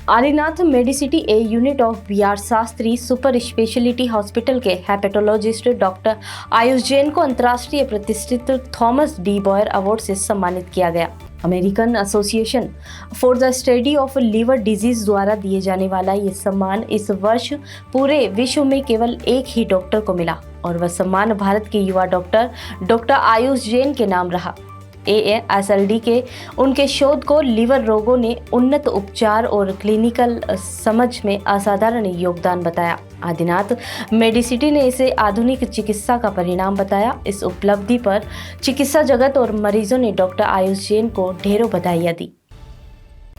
Adinath medicity a unit of BR Shastri super speciality hospital के hepatologist doctor Ayush Jain को अंतर्राष्ट्रीय प्रतिष्ठित थॉमस डी बॉयर अवार्ड से सम्मानित किया गया। American association for the study of liver disease द्वारा दिए जाने वाला ये सम्मान इस वर्ष पूरे विश्व में केवल एक ही डॉक्टर को मिला और वह सम्मान भारत के युवा डॉक्टर आयुष जैन के नाम रहा। AASLD के उनके शोध को लीवर रोगों ने उन्नत उपचार और क्लिनिकल समझ में असाधारण योगदान बताया। आदिनाथ मेडिसिटी ने इसे आधुनिक चिकित्सा का परिणाम बताया। इस उपलब्धि पर चिकित्सा जगत और मरीजों ने डॉक्टर आयुष जैन को ढेरों बधाइयां दी।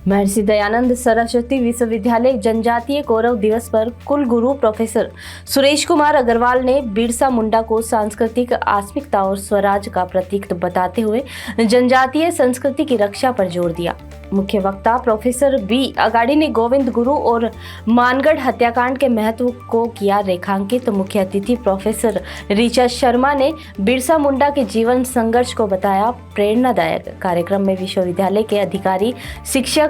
महर्षि दयानंद सरस्वती विश्वविद्यालय जनजातीय गौरव दिवस पर कुलगुरु प्रोफेसर सुरेश कुमार अग्रवाल ने बिरसा मुंडा को सांस्कृतिक अस्मिता और स्वराज का प्रतीक बताते हुए जनजातीय संस्कृति की रक्षा पर जोर दिया। मुख्य वक्ता प्रोफेसर बी अगाड़ी ने गोविंद गुरु और मानगढ़ हत्याकांड के महत्व को किया रेखांकित। मुख्य अतिथि प्रोफेसर ऋचा शर्मा ने बिरसा मुंडा के जीवन संघर्ष को बताया प्रेरणादायक। कार्यक्रम में विश्वविद्यालय के अधिकारी, शिक्षक,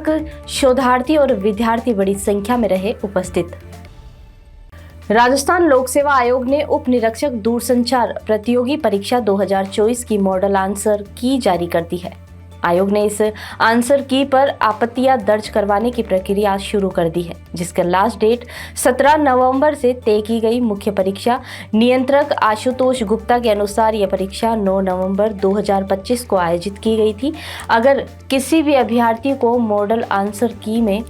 शोधार्थी और विद्यार्थी बड़ी संख्या में रहे उपस्थित। राजस्थान लोक सेवा आयोग ने उप निरीक्षक दूरसंचार प्रतियोगी परीक्षा 2024 की मॉडल आंसर की जारी कर दी है। आयोग ने इस आंसर की पर आपत्तियां दर्ज करवाने की प्रक्रिया शुरू कर दी है, जिसका लास्ट डेट 17 नवंबर से तय की गई। मुख्य परीक्षा नियंत्रक आशुतोष गुप्ता के अनुसार यह परीक्षा 9 नवंबर 2025 को आयोजित की गई थी। अगर किसी भी अभ्यर्थी को मॉडल आंसर की में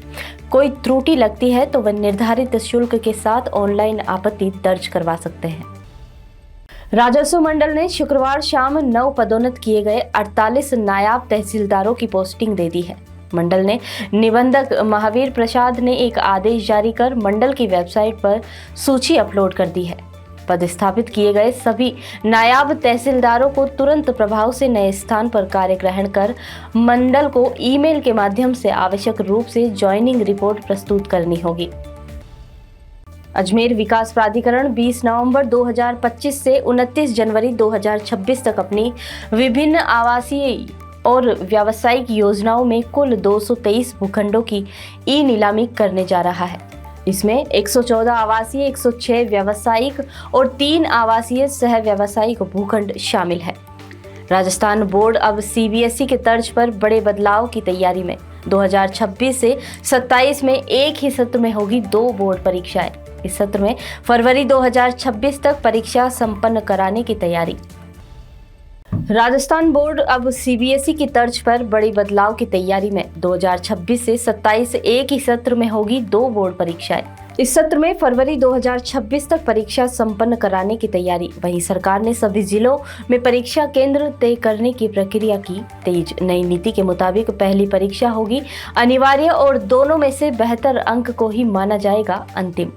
कोई त्रुटि लगती है तो वह निर्धारित शुल्क के साथ ऑनलाइन आपत्ति दर्ज करवा सकते हैं। राजस्व मंडल ने शुक्रवार शाम 9 पदोन्नत किए गए 48 नायाब तहसीलदारों की पोस्टिंग दे दी है। मंडल ने निबंधक महावीर प्रसाद ने एक आदेश जारी कर मंडल की वेबसाइट पर सूची अपलोड कर दी है। पदस्थापित किए गए सभी नायाब तहसीलदारों को तुरंत प्रभाव से नए स्थान पर कार्य ग्रहण कर मंडल को ईमेल के माध्यम से आवश्यक रूप से ज्वाइनिंग रिपोर्ट प्रस्तुत करनी होगी। अजमेर विकास प्राधिकरण 20 नवंबर 2025 से 29 जनवरी 2026 तक अपनी विभिन्न आवासीय और व्यावसायिक योजनाओं में कुल 223 भूखंडों की ई नीलामी करने जा रहा है। इसमें 114 आवासीय, 106 व्यावसायिक और 3 आवासीय सह व्यावसायिक भूखंड शामिल है। राजस्थान बोर्ड अब CBSE के तर्ज पर बड़े बदलाव की तैयारी में 2026 से 27 में एक ही सत्र में होगी 2 बोर्ड परीक्षाएं। इस सत्र में फरवरी 2026 तक परीक्षा संपन्न कराने की तैयारी। राजस्थान बोर्ड अब CBSE की तर्ज पर बड़ी बदलाव की तैयारी में 2026 से 27 एक ही सत्र में होगी 2 बोर्ड परीक्षाएं। इस सत्र में फरवरी 2026 तक परीक्षा संपन्न कराने की तैयारी। वहीं सरकार ने सभी जिलों में परीक्षा केंद्र तय करने की प्रक्रिया की तेज। नई नीति के मुताबिक पहली परीक्षा होगी अनिवार्य और दोनों में से बेहतर अंक को ही माना जाएगा अंतिम।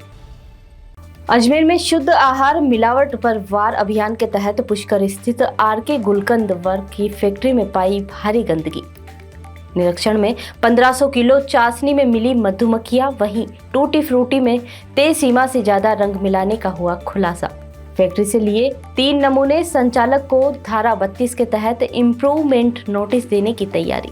अजमेर में शुद्ध आहार मिलावट पर वार अभियान के तहत पुष्कर स्थित RK गुलकंद वर्क की फैक्ट्री में पाई भारी गंदगी। निरीक्षण में 1500 किलो चाशनी में मिली मधुमक्खियां, वहीं टूटी फ्रूटी में तय सीमा से ज्यादा रंग मिलाने का हुआ खुलासा। फैक्ट्री से लिए 3 नमूने। संचालक को धारा 32 के तहत इम्प्रूवमेंट नोटिस देने की तैयारी।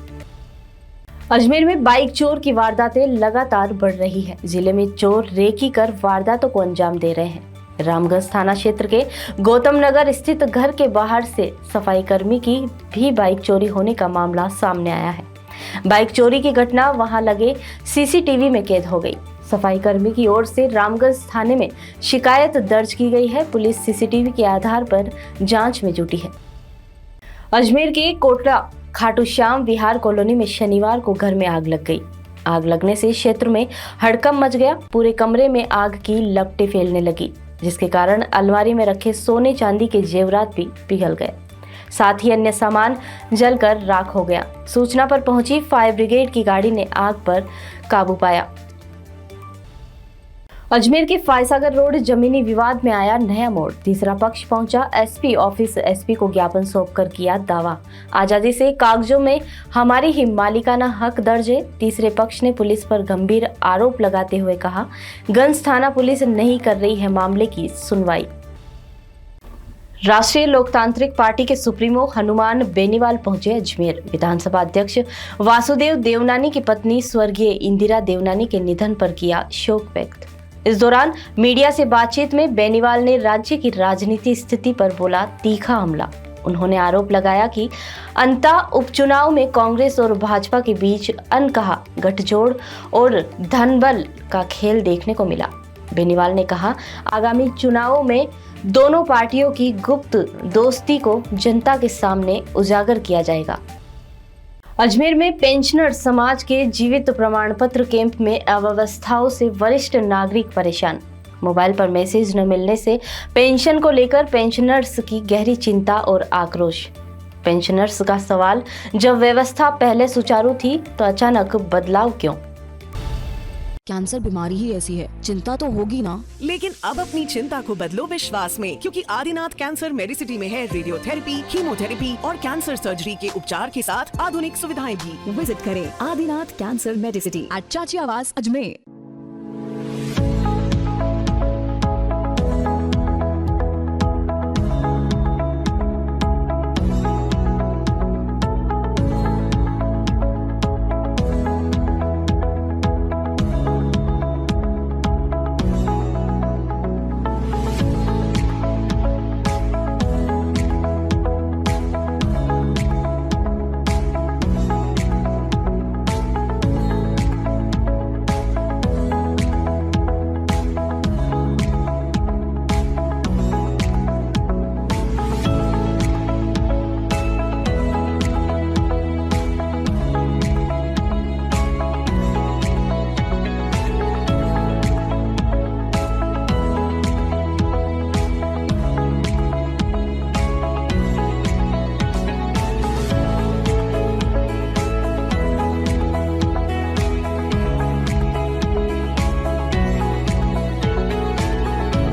अजमेर में बाइक चोर की वारदातें लगातार बढ़ रही है। जिले में चोर रेकी कर वारदातों को अंजाम दे रहे हैं। रामगंज थाना क्षेत्र के गौतम नगर स्थित घर के बाहर से सफाई कर्मी की भी बाइक चोरी होने का मामला सामने आया है। बाइक चोरी की घटना वहां लगे CCTV में कैद हो गई। सफाई कर्मी की ओर से रामगंज थाने में शिकायत दर्ज की गई है। पुलिस CCTV के आधार पर जांच में जुटी है। अजमेर के कोटला खाटू श्याम विहार कॉलोनी में शनिवार को घर में आग लग गई। आग लगने से क्षेत्र में हड़कंप मच गया। पूरे कमरे में आग की लपटें फैलने लगी, जिसके कारण अलमारी में रखे सोने चांदी के जेवरात भी पिघल गए। साथ ही अन्य सामान जलकर राख हो गया। सूचना पर पहुंची फायर ब्रिगेड की गाड़ी ने आग पर काबू पाया। अजमेर के फायसागर रोड जमीनी विवाद में आया नया मोड़। तीसरा पक्ष पहुंचा SP ऑफिस। SP को ज्ञापन सौंपकर किया दावा, आजादी से कागजों में हमारी ही मालिकाना हक दर्ज है। तीसरे पक्ष ने पुलिस पर गंभीर आरोप लगाते हुए कहा, गंज थाना पुलिस नहीं कर रही है मामले की सुनवाई। राष्ट्रीय लोकतांत्रिक पार्टी के सुप्रीमो हनुमान बेनीवाल पहुंचे अजमेर। विधानसभा अध्यक्ष वासुदेव देवनानी की पत्नी स्वर्गीय इंदिरा देवनानी के निधन पर किया शोक व्यक्त। इस दौरान मीडिया से बातचीत में बेनीवाल ने राज्य की राजनीतिक स्थिति पर बोला तीखा हमला। उन्होंने आरोप लगाया कि अंता उपचुनाव में कांग्रेस और भाजपा के बीच अनकहा गठजोड़ और धनबल का खेल देखने को मिला। बेनीवाल ने कहा, आगामी चुनावों में दोनों पार्टियों की गुप्त दोस्ती को जनता के सामने उजागर किया जाएगा। अजमेर में पेंशनर समाज के जीवित प्रमाण पत्र कैंप में अव्यवस्थाओं से वरिष्ठ नागरिक परेशान। मोबाइल पर मैसेज न मिलने से पेंशन को लेकर पेंशनर्स की गहरी चिंता और आक्रोश। पेंशनर्स का सवाल, जब व्यवस्था पहले सुचारू थी तो अचानक बदलाव क्यों? कैंसर बीमारी ही ऐसी है, चिंता तो होगी ना। लेकिन अब अपनी चिंता को बदलो विश्वास में, क्योंकि आदिनाथ कैंसर मेडिसिटी में है रेडियोथेरेपी, कीमोथेरेपी और कैंसर सर्जरी के उपचार के साथ आधुनिक सुविधाएं भी। विजिट करें आदिनाथ कैंसर मेडिसिटी एट चाची आवास अजमेर।